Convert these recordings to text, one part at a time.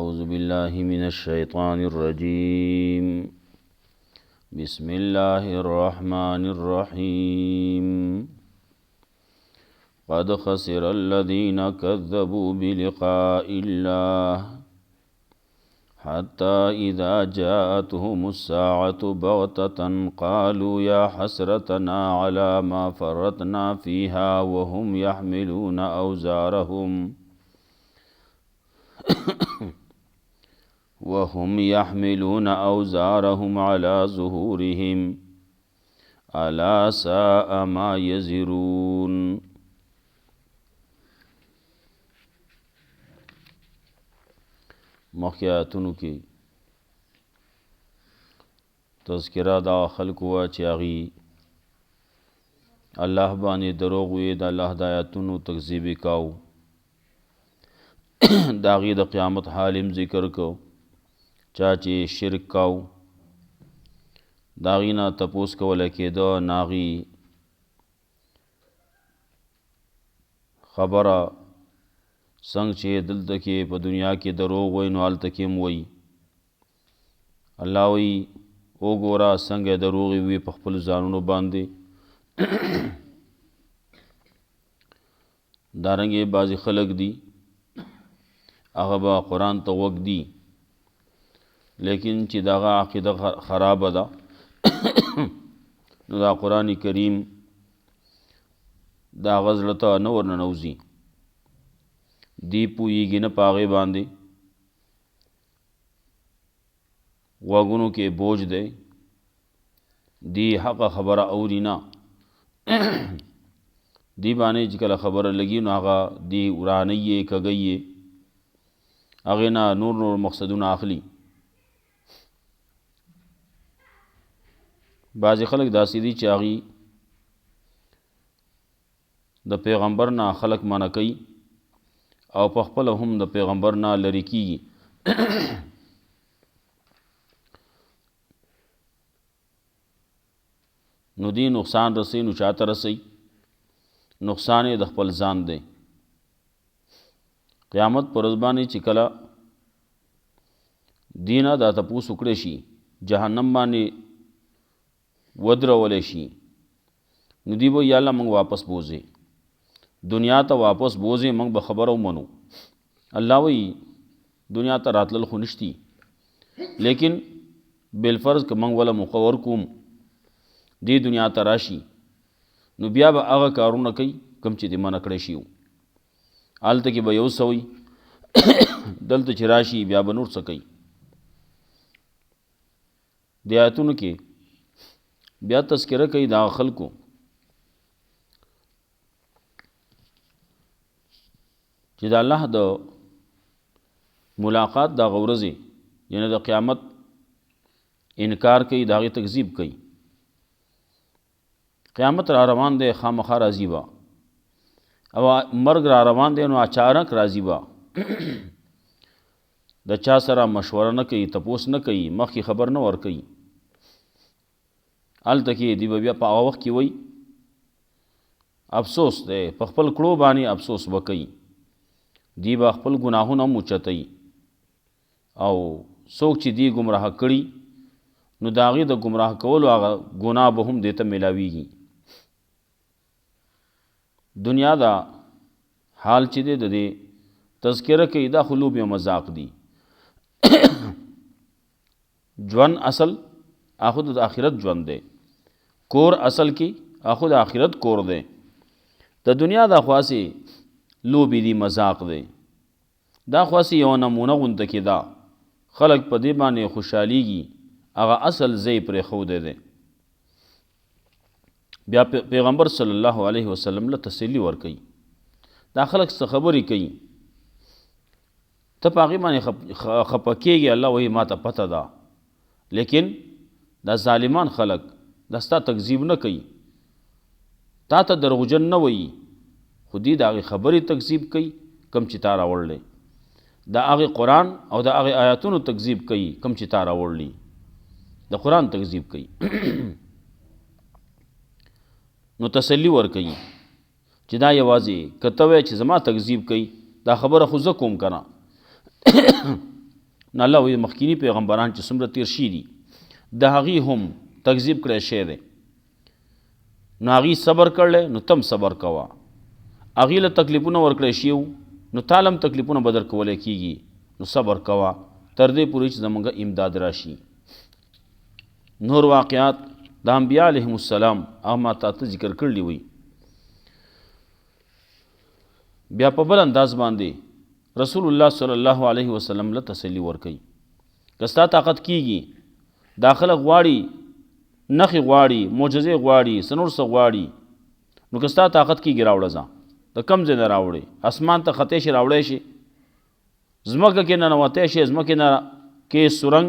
أعوذ بالله من الشيطان الرجيم بسم الله الرحمن الرحيم قد خسر الذين كذبوا بلقاء الله حتى إذا جاءتهم الساعة بغتة قالوا يا حسرتنا على ما فرطنا فيها وهم يحملون أوزارهم على ظهورهم ألا ساء ما يزرون. مخکې آیاتونو کې تذکره دا خلکو وه چې هغې الله باندې دروغ ویې د الله د آیاتونو تکذیب یې کاو، د هغې د قیامت حال هم ذکر کو، چا چې شرک کاو د هغې نه تپوس کولی کېده، نه هغې خبره څنګه چې دلته کې په دنیا کې دروغ وی نو هلته کې هم وی. الله وی وګوره څنګه یې دروغې وي په خپلو ځانونو باندې. دارنګې بعضې خلک دي هغه به قرآن ته غوږ دي لیکن چې د هغه عقیده خرابه ده نو دا قرآن کریم د هغه زړه ته نه ورننوځي، دی پوهېږي نه په هغې باندې، غوږونو کې بوج دی، دی حقه خبره اوري نه، دی باندې چې کله خبره لګي نو هغه دی ورانوي یې کږوي یې، هغې نه نور مقصدونه اخلي. بعضې خلک داسې دي چې هغې د پیغمبر نه خلک منع کوي او په خپله هم د پیغمبر نه لرې کېږي. نو دی نقصان رسوي نو چاته رسوي؟ نقصان یې د خپل ځان دی. قیامت پر ورځ باندې چې کله دی نه دا تپوس وکړی شي، جهنم باندې ودرولی شي، نو دی به یا الله موږ واپس بوځې، دنیا ته واپس بوځې، موږ به خبره ومنو. الله وی دنیا ته راتلل خو نشتی، لیکن بالفرض که موږ وله موقع ورکوم دې دنیا ته راشي نو بیا به هغه کارونه کوي کوم چې دې منع کړی شي وو. هلته کې به یو څه وي، دلته چې راشي بیا به نور څه کوي. دې آیتونو کې بیا تذکره کوي د هغه خلکو چې د الله د ملاقات د هغه ورځې یعنې د قیامت انکار کوي، د هغې تکذیب کوي. قیامت را روان دی، خامخا راځي به، او مرګ را روان دی نو اچانک راځي به. د چا سره مشوره نه کوي، تپوس نه کوي، مخکې خبر نه ورکوي. هلته کې دی به بیا په هغه وخت کې وایي افسوس دی، په خپل کړو باندې افسوس به کوي، دی به خپل ګناهونه هم اوچتوي، او څوک چې دی ګمراه کړي نو د هغې د ګمراه کولو هغه ګناه به هم دې ته میلاویږي. دنیا دا حال چې دی د دې تذکره کوي، دا خو لوبې او مذاق دي. ژوند اصل آخو د آخرت ژوند دی، کور اصل کې آخو د آخرت کور دی. د دنیا دا خواصې لوبې دي، مذاق دی، دا خواصې یو نمونه غونته کې ده، خلک په دې باندې خوشحالیږي، هغه اصل ځای پرېښودی دی. بیا پیغمبر صلی الله علیه وسلم له تسلی ورکوي. دا خلک څه خبرې کوي، ته په هغې باندې خفه کېږي، الله وایي ما ته پته ده، لیکن دا ظالمان خلک دا ستا تکذیب نه کوي، تا ته دروغجن نه وایي، خو دوی د هغې خبرې تکذیب کوي کوم چې تا راوړلی، د هغې قرآن او د هغې آیاتونو تکذیب کوي کوم چې تا راوړلی، د قرآن تکذیب کوي. نو تسلی ورکوي چې دا یوازې که ته وایې چې زما تکذیب کوي، دا خبره خو زه کوم که نه، نو الله وایي مخکینی پیغمبران چې څومره تیر شي دي د هغې هم تکذیب کړی شی دی نو هغې صبر کړلی نو تم صبر کوه هغې له تکلیفونه ورکړی شي نو تاله هم تکلیفونه به در کولی کېږي نو صبر کوه تر دې پورې چې زموږ امداد راشي. نور واقعات د انبیا علیهم السلام هغه ما ته ذکر کړلی وي. بیا په بل انداز باندې رسول الله صلی الله علیه وسلم له تسلی ورکوي که ستا طاقت کېږي دا خلک غواړي نښې غواړي معجزې غواړي څه نور څه غواړي نو که ستا طاقت کېږي راوړه ځه د کم ځای نه راوړې اسمان ته خطی شي راوړی شي ځمکه کې ننوتی شي ځمکې نه کې سرنګ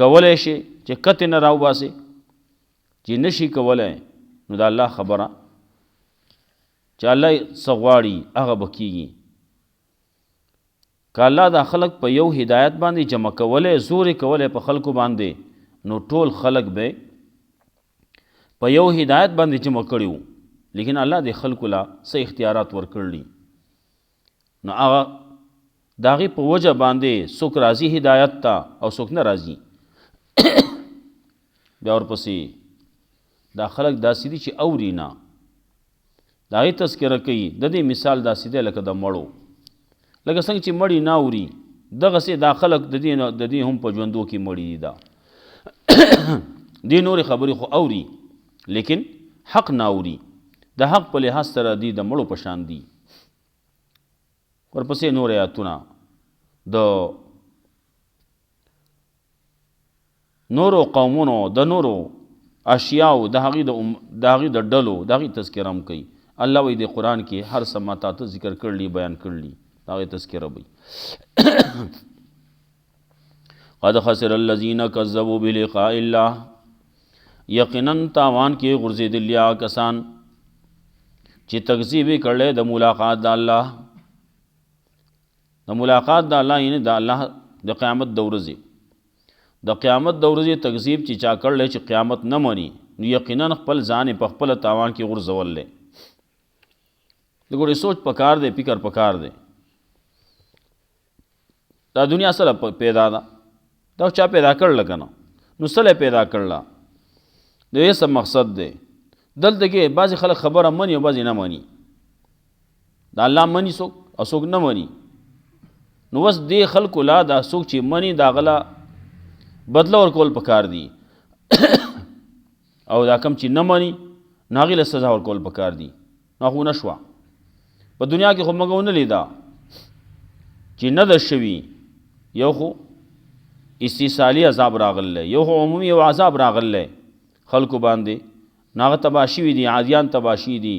کولی شي چې کتې نه راوباسې چې نشي کولی نو د الله خبره چې الله څه غواړي هغه به کېږي. که الله دا خلق په یو هدایت باندې جمع کولی زور یې کولی په خلکو باندې نو ټول خلق به په یو هدایت باندې جمع کړي وو لیکن الله د خلکو لا څه اختیارات ورکړي نو هغه د هغې په وجه باندې څوک راځي هدایت ته او څوک نه راځي. بیا ورپسې دا خلک داسې دي چې اوري نه د هغې تذکره کوي د دې مثال داسې دی لکه د مړو لکه څنګه چې مړي نه اوري دغسې دا خلک د دې هم په ژوندو کې مړي دي دا دې نورې خبرې خو اوري لیکن حق نه اوري د حق په لحاظ سره دی د مړو په شان دي. ورپسې نور آیاتونه د نورو قومونو د نورو اشیاو د هغې د ډلو د هغې تذکره هم کوي. الله وایي د قرآن کې هر څه ما تاته ذکر کړلی بیان کړلی د هغې تذکره وایي. قد خسر الذین کذبوا بلقاء الله یقینا تاوان کې غورځېدلي هغه کسان چې تکذیب یې کړلی د ملاقات د الله د ملاقات د الله یعنی د الله د قیامت د ورځې د قیامت د ورځې تکذیب چې چا کړلی چې قیامت نه مني نو یقینا خپل ځان یې په خپله تاوان کې غورځولی. د ګورې سوچ پکار دی فکر پکار دی دا دنیا سره پیدا ده دا چا پیدا کړله که نه نو څه پیدا کړله د دې څه مقصد دی. دلته کې بعضې خلک خبره مني او بعضې نه مني د الله مني څوک او څوک نه مني نو اوس دې خلکو لا دا څوک چې مني د هغه لا بدله ورکول پکار دي او دا کم چې نه مني نو هغې له سزا ورکول پکار دي. نو خو نه شوه په دنیا کې خو موږ ونه لیده چې نه ده شوي یو خو استیصالي عذاب راغلی یو خو عمومي یو عذاب راغلی خلکو باندې نو هغه تباه شوي دي عادیان تباه شوي دي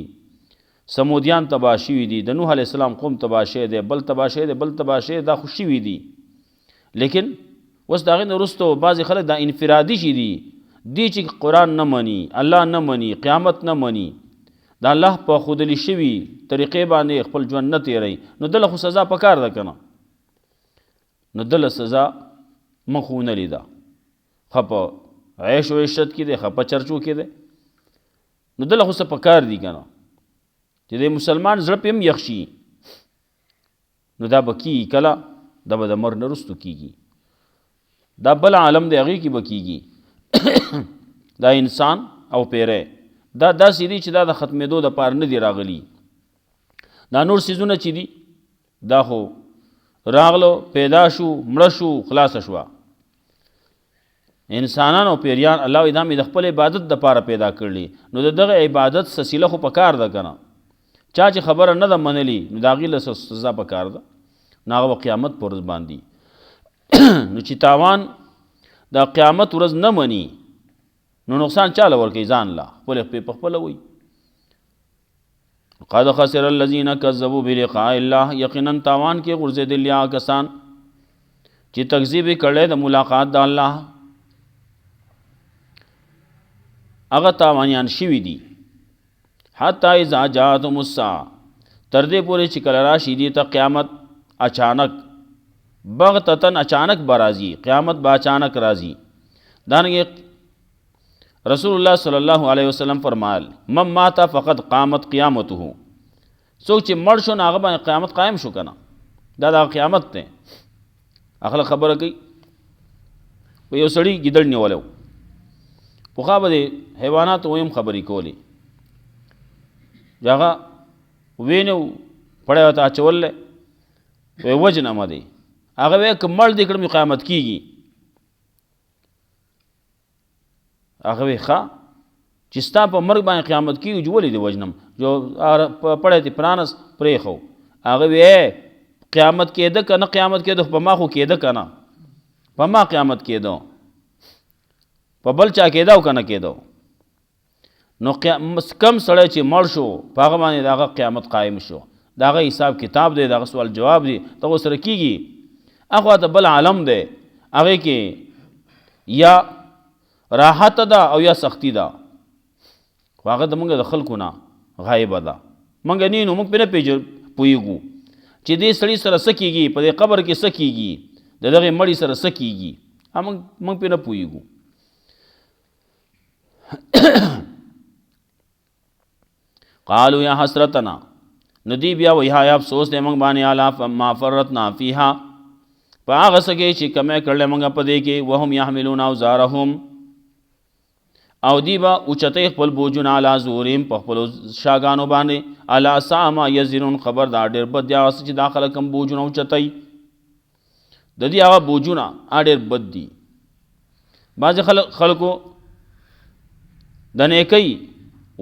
سمودیان تباه شوي دي د نوح علیه السلام قوم تباه شوی دی بل تباه شوی دی بل تباه شوی دا خو شوي دي لیکن اوس د هغې نه وروسته بعضې خلک دا انفرادي شي دي چې قرآن نه مني الله نه مني قیامت نه مني د الله په ښودلي شوي طریقې باندې خپل ژوند نه تیروي نو دله خو سزا پکار ده که نه نو دله سزا مخ ونه لیده ښه په عیش و عشرت کې دی ښه په چرچو کې دی نو دله خو څه پکار دي که نه چې د مسلمان زړه پې هم یخ شي نو دا به کېږي کله دا به د مرګ نه وروستو کېږي دا بل عالم دی هغې کې به کېږي دا انسان او پیری دا داسې دي چې دا د ختمېدو دپاره نه دي راغلي دا نور څیزونه چې دي دا خو راغلو پیدا شو مړه شو خلاصه شوه انسانان او پیریان الله وایي دا مې د خپل عبادت دپاره پیدا کړلي نو د دغه عبادت سلسله خو پکار ده که نه چا چې خبره نه ده منلي نو د هغې له سزا پکار ده نو هغه به قیامت په ورځ باندې نو چې تاوان د قیامت ورځ نه مني نو نقصان چاله ورکوي ځان له خپل په خپله وایي. قد خسر الذین کذبوا بلقاء الله یقینا تاوان کې غورځېدلي هغه کسان چې تکذیب یې کړی د ملاقات د الله هغه تاوانیان شوي دي حتی اذا جاءتهم الساعه تر دې پورې چې کله راشي دي ته قیامت اچانک بغتتن اچانک به راځي قیامت به اچانک راځي. دانګې رسول الله صلی الله علیه وسلم فرمایل من مات فقد قامت قیامته څوک چې مړ شو نو هغه باندې قیامت قایم شو که نه دا د قیامت دی. خلک خبره کوي په یو سړي ګیدړ نیولی و. پخوا به د حیواناتو ویم خبرې کولې، چې هغه وینې پړی ورته اچولی وایي وجنه مه دی، هغه وایي که مړ دې کړم قیامت کېږي. هغه وایي ښه چې ستا په مرګ باندې قیامت کېږي چې ولې دې وژنم، جو پړی دې پرانس پرېښو. هغه وایي قیامت کېده که نه قیامت کېده، په ما خو کېده که نه، په ما قیامت کېده، په بل چا کېده او که نه کېده. نو کم سړی چې مړ شو په هغه باندې د هغه قیامت قایم شو، د هغه حساب کتاب دی، د هغه سوال جواب دی، ته ورسره کېږي. اخوا ته بل عالم دی، هغې کې یا راحت ده او یا سختی ده، خو هغه د موږ د خلکو نه غایبه ده. موږ نه نو موږ پرې نه پوهېږو چې دې سړي سره څه کېږي، په دې قبر کې څه کېږي، د دغې مړي سره څه کېږي، موږ پرې نه پوهېږو. قالو یا حسرتنا، نو دی بیا وایي های افسوس دی موږ باندې علی ما فرطنا فیها، په هغه څه کې چې کمی کړلی موږ په دې کې. وهم یحملون اوزارهم، او دی به اوچتئ خپل بوجونه علی ظهورهم په خپلو شاګانو باندې. الا ساء ما یزرون، خبردار ډېر بد دی هغه څه چې دا خلک هم بوجونه اوچتئ، د دې هغه بوجونه ډېر بد دي. بعضې خلکو د نیکۍ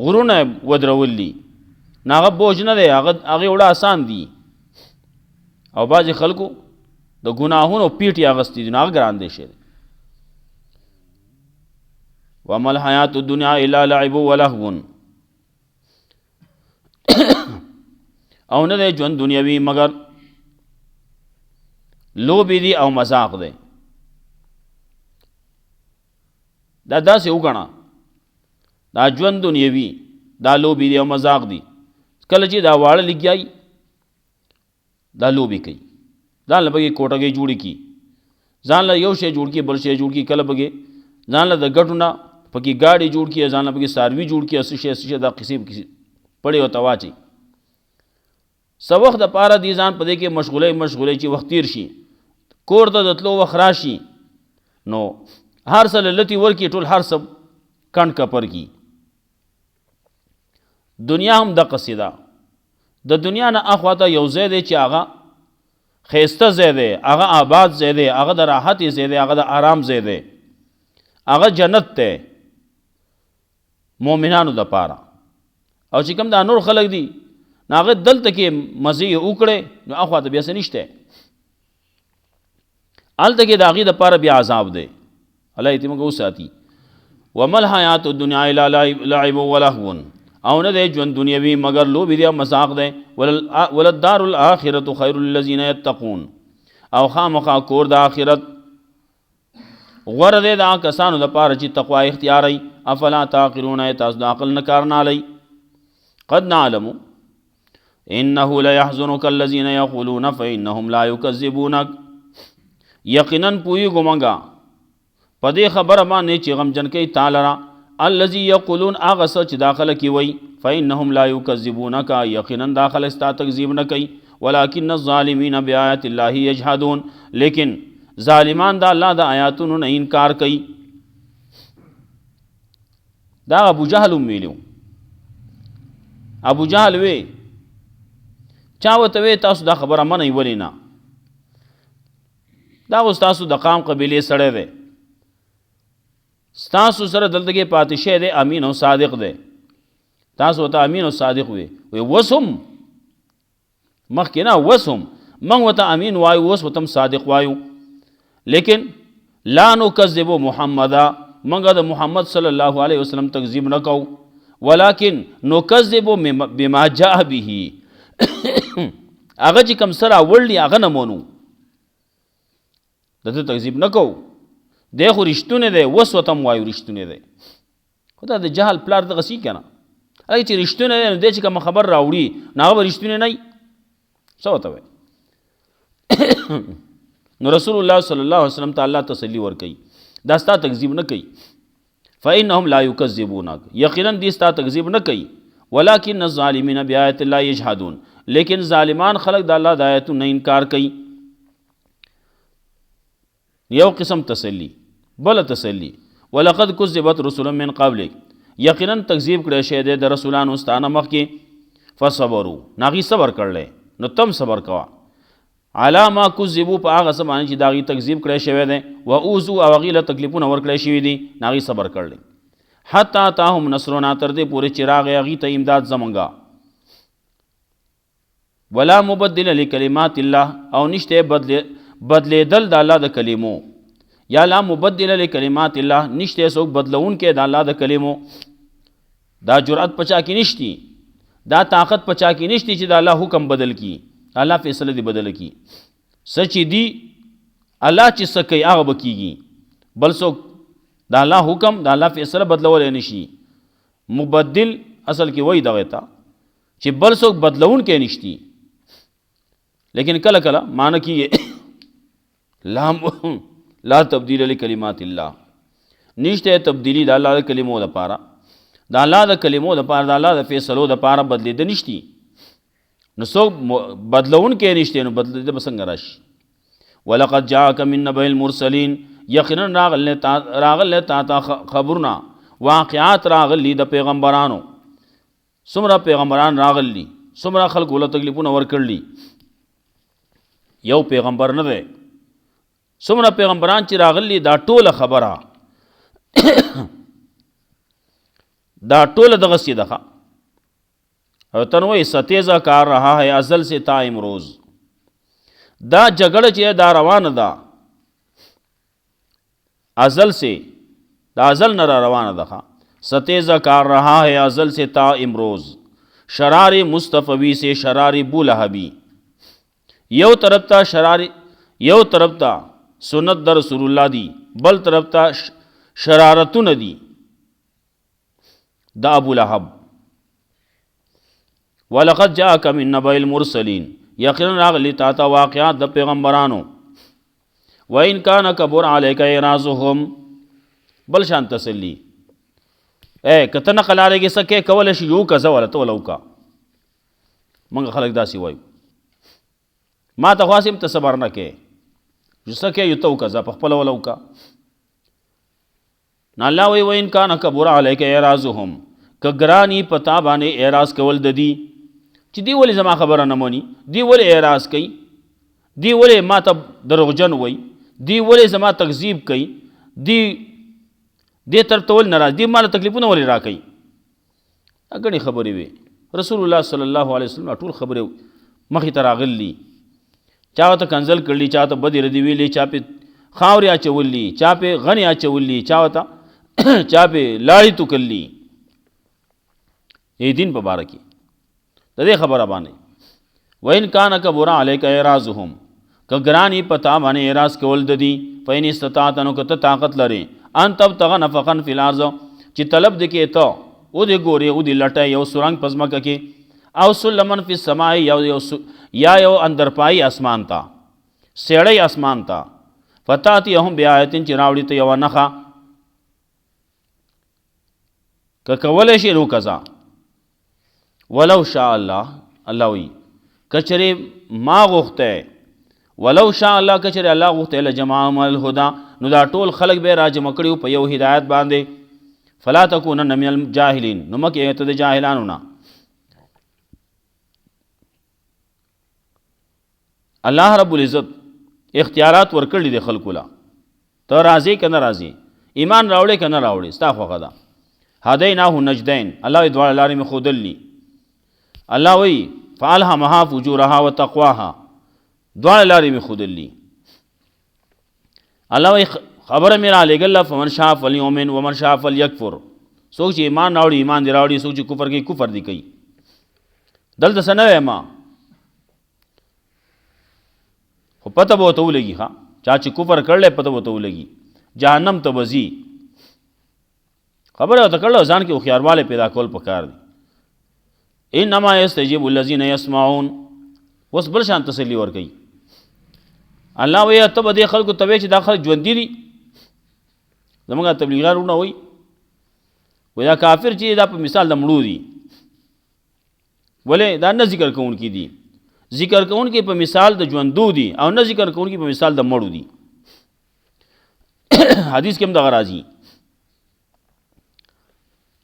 غرونه ودرولي، نه هغه بوج نه دی، هغې وړه آسان دي. او بعضې خلکو د ګناهونو پیټ یې اغستی دي، نو هغه ګران دی شی دی. وما الحیات الدنیا الا لعب ولهو، او نه دی ژوند دنیوي مگر لوبې دي او مذاق دی. دا داسې وګڼه دا ژوند دنیوي دا لوبې دي او مذاق دي. کله چې دا واړه لګیایي دا لوبې کوي، ځان له بګې کوټګۍ جوړې کړي، ځان له یو شی جوړ کړي بل شی جوړ کړي، کله بګې ځان له د ګټو نه پکې ګاډي جوړ کړي، ځان له پکې څاروي جوړ کړي، څه شی دا قصې پړې ورته واچي. څه وخت دپاره دې ځان په دې کې مشغولۍ چې وخت تېر شي، کور ته د تلو وخت راشي، نو هر څه له لتې ورکړي، ټول هر څه کنډ کپر کړي. دنیا هم دقسې ده، د دنیا نه اخواته یو ځای دی چې هغه ښایسته ځای دی، هغه آباد ځای دی، هغه د راحت ځای دی، هغه د آرام ځای دی، هغه جنت دی مؤمنانو دپاره. او چې کوم دا نور خلک دي نو هغه دلته کې مزې یې وکړې، نو اخواته بیا څه نشته، هلته کې د هغې دپاره بیا عذاب دی. الله دې موږ وساتي. وما الحیات الدنیا الا لعب ولهو، او نه دی ژوند دنیوي مگر لوبې دي او مذاق دی. وللدار الاخرة خیر للذین یتقون، او خامخا کور د آخرت غوره دی د هغه کسانو دپاره چې تقوا اختیاروي. افلا تعقلون، تاسو د عقل نه کار نه اخلئ. قد نعلم انه لیحزنک الذین یقولون فانهم لا یکذبونک، یقینا پوهېږو موږ په دې خبره باندې چې غمجن کوي تا لره، الذي یقولون هغه څه چې دا خلک یې وایي، فانهم لا یکذبونک، یقینا دا خلک ستا تکذیب نه کوي. ولکن الظالمین بآیات الله یجحدون، لیکن ظالمان دا الله د آیاتونو نه انکار کوي. دا ابو جهل هم ویلو. ابو جهل وی چا ورته وی تاسو دا خبره منئ ولې نه، دا اوس تاسو د قام قبیلې سړی دی، ستاسو سره دلته کې پاتې شی دی، امین او صادق دی، تاسو ورته امین او صادق وی اوس هم مخکې نه، اوس هم موږ ورته امین وایو، اوس ورته هم صادق وایو. لیکن لا نکذب محمدا، موږ د محمد صلی الله علیه وسلم تکذیب نه کوو، ولکن نکذب بما جاء به، هغه چې کوم سره راوړي هغه نه منو، د ده تکذیب نه کوو. دی خو رښتونی دی، اوس ورته هم وایو رښتونی دی. خو دا د جهل پلار دغسې که نه، هغه چې رښتونی دی نو دی چې کومه خبر راوړي نو هغه به رښتونی نه وي، څه ورته وایي. نو رسول الله صلی الله علیه وسلم ته الله تسلی ورکوي، دا ستا تکذیب نه کوي. فانهم لا یکذبونک، یقینا دی ستا تکذیب نه کوي. ولکن الظالمین بآیات الله یجحدون، لیکن ظالمان خلق د الله د آیاتونو نه انکار کوي. یو قسم تسلی. بل تسلی ولقد کذبت رسل من قبلک یقینا تکذیب کړی شوی دی د رسولانو ستانه مخکې فصبروا ناغي صبر کړل نو تم صبر کوا علا ما کذبوا په هغه څه باندې چې داغي تکذیب کړی شوی دی و اوذوا او غیله تکلیفونه ورکړی شوی دي ناغي صبر کړل حتی تاهم نصرنا تر دې پورې چې راغی هغې ته امداد زمونږه ولا مبدل لکلمات الله او نشته بدلیدل د الله د کلمو یا لا مبدل لکلمات الله نشته څوک بدلون کې د الله د کلمو دا جرأت پچا کې نشتی دا طاقت پچا کې نشتی چې د الله حکم بدل کی الله فیصله دی بدل کی سچ دی الله چې سکی هغه بکیږي بل څوک د الله حکم د الله فیصله بدلول نشي مبدل اصل کې وای دغه تا چې بل څوک بدلون کې نشتی لیکن کله کله معنی کیږي لا تبدیل لکلمات الله نشته تبدیلی د الله د کلمو لپاره د الله د کلمو لپاره د الله د فیصلو لپاره بدلید نشتی نو څوک بدلون کې نشته نو بدلید به څنګه راشي ولقد جاءك من نبأ المرسلين یقینا راغله تا خبرنا واقعات راغلی د پیغمبرانو څومره پیغمبران راغلی څومره خلکو له تکلیفونه ورکړلی یو پیغمبر نه دی څومره پیغمبران چې راغلی دا ټوله خبره دا ټوله دغه سی دغه او تنوی ستیزه کار رہا ہے ازل سے تا امروز دا جګړه چې دا روانه ده ازل سے دا ازل نه روانه ده ستیزه کار رہا ہے ازل سے تا امروز شرار مصطفی سے شرار بولہبی یو طرف تا شراری یو طرف تا سنت در رسول الله دی بل طرف تا شرارتون دی دا ابو لہب ولقد جاءك من نبأ المرسلين یقینا راغلی تا تا واقعات د پیغمبرانو وان کان کبر علیک اعراضهم بل شان تسلی کته نقل علیک سکه کول شي یو کزه ولته ولوکا منګ خلق داسي وایو ما ته خاصم ته صبر نه کې جسکه یو تو کزه په خپل ولوکا نه الله وی وین کان کبر علیک اعراضهم کګرانی پتا باندې اعراض کول د دی چې دی ولې زما خبره نه مونی دی ولې اعراض کوي دی ولې ما ته دروغجن وای دی ولې زما تکذیب کوي دی دې تر تول ناراض دی مال تکلیفونه ولې را کوي اګنی خبرې وي رسول الله صلی الله علیه وسلم ټول خبره مخې ته راغلی چا ته کنزل کړلی چا ته بدی ردی ویلی چا په خاوریا چولی چا په غنیا چولی چا ته چا په لاړی تو کلی ای دین په بارکی د دې خبره باندې وین کان کبر علیک اعراضهم کګرانی پتا باندې اعراض کول د دی فین استطاعت انو کته طاقت لري ان تب تغ نفقن فی الارض چې طلب دکې ته او دې ګوري او دې لټه یو سورنګ پزماکه کې او سلمن فی السماء یو اندر پای اسمان تا سیړی اسمان تا فتاتهم بیااتن چراوړي ته یو نخا ک کول شي نو کذا ولو شاء الله الله وی کچره ما غوخته ولو شاء الله کچره الله غوخته لجماع الهدى نو دا ټول خلق به راجم کړیو په یو هدایت باندې فلا تکونن من الجاهلین نو مکه ته د جاهلانو نه الله رب العزت اختیارات ورکړي د خلکو لا ته راضي کنه راضي ایمان راوړې کنه راوړې ستا خوغه ده هدیناه النجدین الله دوه لارې مخودلی الله وی فالهمها فجورها وتقواها دوه لارې مخودلی الله وی خبره میرا لګل فمن شاء فلیؤمن ومن شاء فلیکفر سوچ ایمان راوړي ایمان دی راوړي سوچ کفر کوي کفر دی کوي دلته سنوي ما خو پته به ته ولګي ها چا چې کفر کړل پته به ته ولګي جهنم ته وزي خبره ته کړل ځان کې خيارواله پیدا کول پکار دي انما یستجیب الذین یسمعون وس بل شان تسلی ور کوي الله وی ته به خلکو ته چې داخل ژوند دي زمونږ تبلیغارونه وای ویا کافر چې دا په مثال د مړو دي ولې دا نه ذکر کوونکی دي ذکر کوونکی په مثال د ژوندو دي او نه ذکر کوونکی په مثال د مړو دي حدیث کې هم دغه راځي.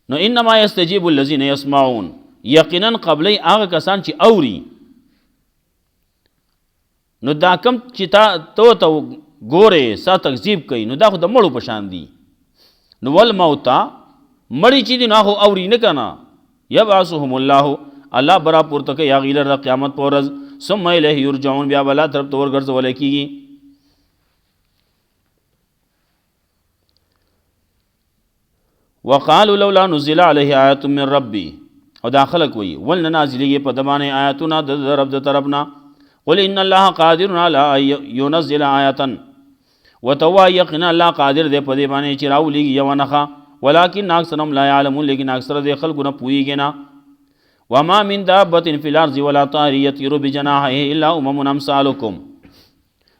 نو انما یستجیب الذین یسمعون، یقینا قبلی هغه کسان چې اوري. نو دا کم چې ته ګورې سا تکذیب کوي، نو دا خو د مړو په شان دي. نو والموتا مړی چې دي نو هغه اوري نه که نه. یبعثهم الله، الله برا پورته کوي هغوی لره د قیامت په ورځ. ثم الیه یرجعون، بیا به الله طرف ته ورګرځولی کېږي. وقالوا لولا نزل عليه آیات من ربی، او دا خلق وی ولنه نازلیږي په ده باندې آیاتونه د رب د طرفنا. قل ان الله قادر على ينزل آیة، ورته وایي یقینا الله قادر دی په دې باندې چې راولېږي یوه نښه، ولکن اکثرهم لا یعلمون، لیکن اکثر د خلکو نه پوهېږي نه. وما من دابة في الارض ولا طائر يطير بجناحيه الا امثالكم،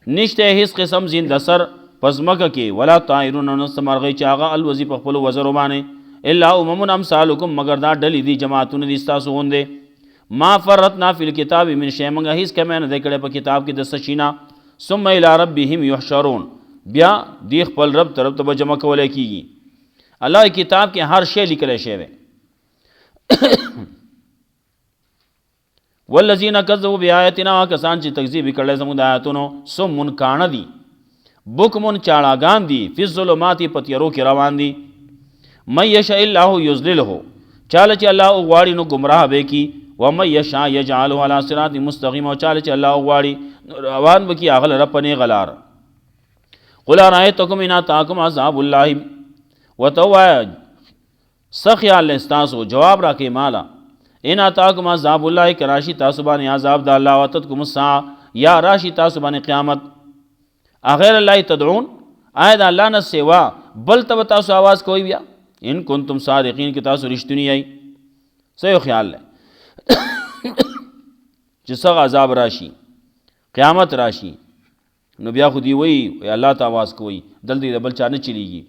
نشته هیڅ قسم زنده سر پزمکه کې، ولا طائرون، نست مرغۍ چې هغه الوزي په خپلو وزرو باندې، الا امثالكم، مگر دا ډلې دي جماعتونه دي ستاسو غوندې. ما فرطنا فی الکتاب من شیء، موږ هیڅ کمی نه دی کړی په کتاب کې د څه شي نه. ثم الی ربهم یحشرون، بیا دی خپل رب طرف ته به جمع کولی کېږي. الله کتاب کې هر شی لیکلی شوی دی. والذین کذبوا بآیاتنا، کسان چې تکذیب کړی زموږ د آیاتونو، صم کاڼه دي، بکم چاړاګان دي، فی الظلمات په تیارو کې روان دي. من یشاء الله یضلله، چاله چې الله وغواړي نو ګمراه به کي. ومن یشاء یجعله علی صراط مستقیم، او چاله چې الله وغواړي روان به کي هغه لره په نیغه لار. قل ارایتکم ان اتاکم عذاب الله، ورته ووایه څه خیال دی ستاسو، جواب راکړئ ماله. ان اتاکم عذاب الله، که راشي تاسو باندې عذاب د الله، واتتکم الساعه، یا راشي تاسو باندې قیامت. اغیر الله تدعون، آیا د الله نه سوا بل ته به تاسو آواز کوئ بیا؟ ان کنتم صادقین، که تاسو رښتونی یئ. څه یو خیال دی چې څه عذاب راشي، قیامت راشي، نو بیا خو دی وایي الله ته آواز کوئ، دلته د بل چا نه چلیږي.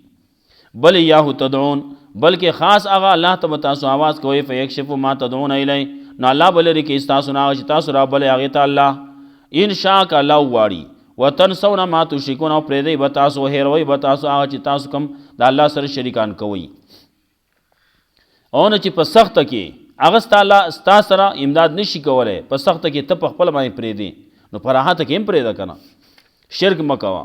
بل یاهو تدعون، بلکې خاص هغه الله ته به تاسو آواز کوئ. فیکشف ما تدعون الی، نو الله به لرې کوي ستاسو نه هغه چې تاسو رابلئ هغې ته الله. ان شاء که الله وغواړي. وتنسون ما تشرکون، او پرېږدئ به تاسو، هېروئ به تاسو هغه چې تاسو کوم د الله سره شریکان کوئ. او نه چې په سخته کې هغه ستا سره امداد نشي کولی، په سخته کې ته په خپله باندې پرېږدې، نو په راحته کې هم پرېږده که نه، شرک مه کوه.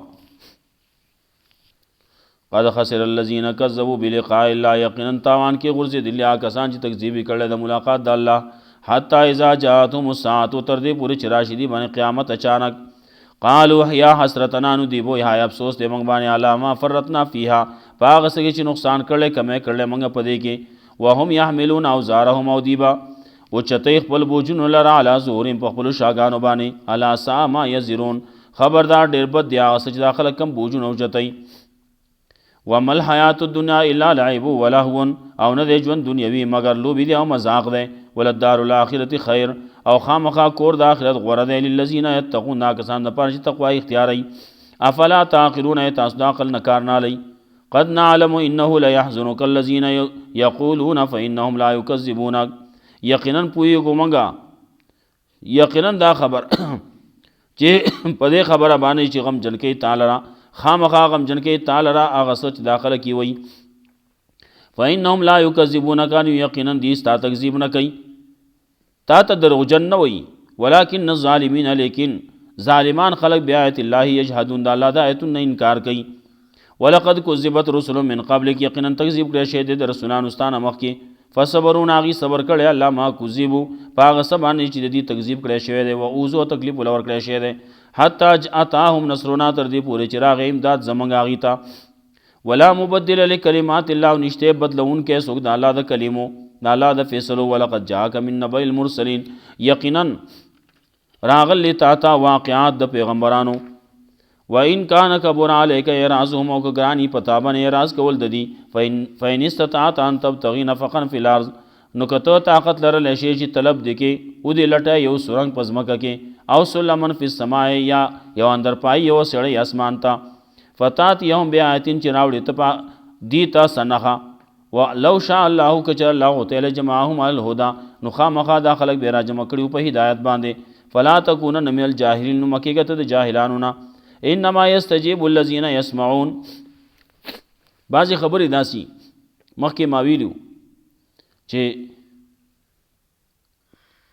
قد خسر الذین کذبوا بلقاء الله، یقینا تاوان کې غورځېدلي هغه کسان چې تکذیب یې کړی د ملاقات د الله. حتی اذا جاءتهم الساعة، تر دې پورې چې راشي دي باندې قیامت اچانک. قالوا یا حسرتنا، نو دی بوی های افسوس دی موږ باندې، علی ما فرطنا فیها، په هغه څه کې چې نقصان کړی کمی کړی موږ په دې کې. وهم یحملون اوزارهم، او دی به اوچتئ خپل بوجونه لره، علی ظهورهم په خپلو شاګانو باندې. الا ساء ما یزرون، خبردار ډېر بد دی هغه څه چې دا خلک کم بوجونه اوچتئ. وما الحیات الدنیا الا لعب ولهو، او نه دی ژوند دنیوي مگر لوبې دی او مذاق دی. وللدار الاخرة خیر، او خامخا کور د آخرت غوره دی. للذین یتقون، دا کسان دپاره چې تقوا اختیاروي. افلا تعقلون، تاسو د عقل نه کار نه اخلئ. قد نعلم انه لیحزنک الذین یقولون فانهم لا یکذبونک، یقینا پوهېږو موږ، یقینا دا خبر چې په دې خبره باندې چې غمجن کوي تا لره، خامخا غمجن کوي تا لره هغه څه چې دا خلک یې وایي. فانهم لا یکذبونک، یقینا دوی ستا تکذیب نه کوي، تا ته دروغجن نه وایي. ولکن الظالمین، لیکن ظالمان خلق بآیت الله یجحدون، د الله د آیتونو نه انکار کوي. ولقد کذبت رسل من قبلک، یقینا تکذیب کړی شوی دی د رسولانو ستا نه مخکې. فصبرون، هغوی صبر کړی الله ما کذبو، په هغه څه باندې چې د دې تکذیب کړی شوی دی. واوذوا، تکلیف ول ورکړی شوی دی. حتی اتاهم نصرنا، تر دې پورې چې راغی امداد زموږ هغوی ته. ولا مبدل لکلمات الله، او نشته بدلونکی څوک د الله د کلمو، د الله د فیصلو. ولقد جاءک من نبأ المرسلین، یقینا راغلی تا ته واقعات د پیغمبرانو. وان کان کبر علیک اعراضهم، او که ګرانی پتا باندې اعراض کول د دي. فإن استطعت ان تبتغي نفقا فی الارض، نو که ته طاقت لرلی شی چې طلب دی کې ودې لټه یو سرنګ په ځمکه کې، او سلمن فی السماء، یا یو اندرپای یو سړی اسمان ته. فتاتیهم بآیتین، چې راوړي ته دي ته څه نښه. ولو شاء الله، که چېرې الله غوښتی لجمعهم علی الهدی، نو خامخا دا خلک به راجمع کړي په هدایت باندې. فلا تکونن من الجاهلین، نو مه کېږه ته د جاهلانو نه. انما یستجیب الذین یسمعون، بعضې خبرې داسي مخکې ما ویلو چې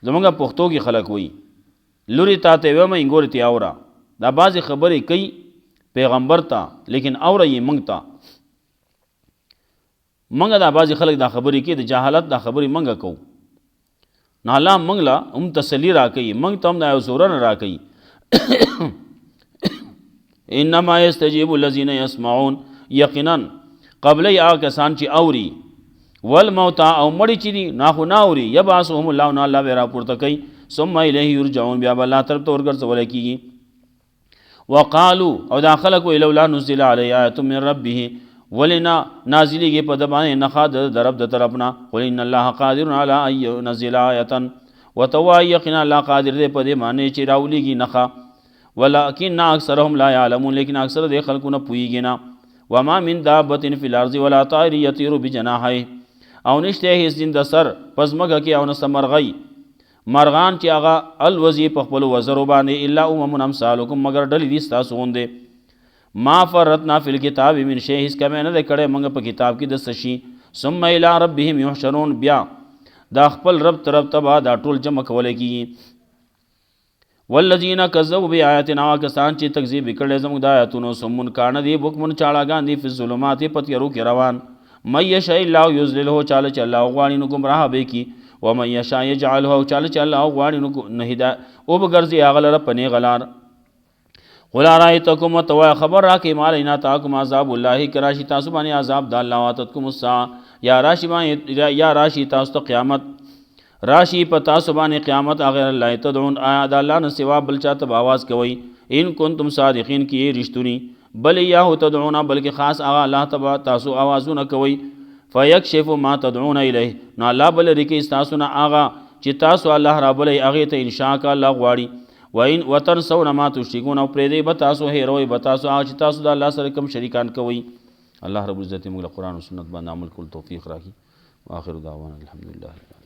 زمونږ پښتو کې خلک وایي لوري تا ته ویمه انګورې ته اوره. دا بعضې خبرې کوي پیغمبر ته لیکن اوره یې موږ ته. موږ دا بعضې خلک دا خبرې کوي د جهالت دا خبرې موږ کوو. نو الله موږ له هم تسلي راکوي، موږ ته هم دا یو زورنه راکوي. انما یستجیب الذین یسمعون، یقینا قبلی هغه کسان چې اوري، والموتا او مړي چې دي ناخو نه اوري، یبعثهم الله نو الله به راپورته کوي، ثم الیه یرجعون بیا به الله طرف ته ورګرځولی کېږي. وقالو او دا خلک وایي لولا نزل علی آیة من ربه، ولې نه نازلېږي په ده باندې نښه د رب د طرف نه. قل ان الله قادر علی ان ینزل آیة، ورته وایي یقینا الله قادر دی په دې باندې چې راولېږي نښه. ولکن اکثرهم لا یعلمون، لیکن اکثر د خلکو نه پوهېږي نه. وما من دابة فی الارض ولا طائر یطیر بجناحیه، او نشته هیڅ زنده سر په ځمکه کې او نسته مرغۍ مرغان چې هغه الوزي په خپلو وزرو باندې، الا امم امثالکم مگر ډلې دي ستاسو غوندې. ما فرطنا فی الکتاب من شیء، هیڅ کمی نه دی کړی موږ په کتاب کې د څه شي. ثم الی ربهم یحشرون، بیا دا خپل رب طرف ته به دا ټول جمع کولی کېږي. والذین کذبوا بآیاتنا، کسان چې تکذیب کړی زموږ د آیاتونو، صمون کاڼه دي، بکمون چاړاګان دي، فی الظلمات په تیارو کې روان. من یشاء الله یضلله، چاله چې الله غواړي نو ګمراه به کړي. ومن یشاء یجعله، او چاله چې الله غواړي نو نه هدایت او بګرځي هغه لره په نیغه لار. قل ارایتکم، وتوایه خبر راکړئ ما لینا تاکم عذاب الله، که راشي تاسو باندې عذاب د الله، واتتکم الساعه، یا راشي تاسو ته قیامت، راشي په تاسو باندې قیامت. غیر الله تدعون، آیا د الله نه سوا بل چاته به آواز کوئ. ان کنتم صادقین، کې رښتونی. بل یاه تدعون، بلکې خاص هغه الله ته تاسو آوازونه کوئ. فیکشف ما تدعون الیه، نو الله بل لرې کوي ستاسو نه هغه چې تاسو الله رابلی هغې ته انشاء که الله غواړي. وتنسون ما تشرکون، او پرېږدئ به تاسو هېروئ به تاسو هغه چې تاسو د الله سره کوم شریکان کوئ. الله رب العزت موږ له قرآن و سنت باندې عمل کول توفیق راکړي. واخر دعوانا الحمدلله.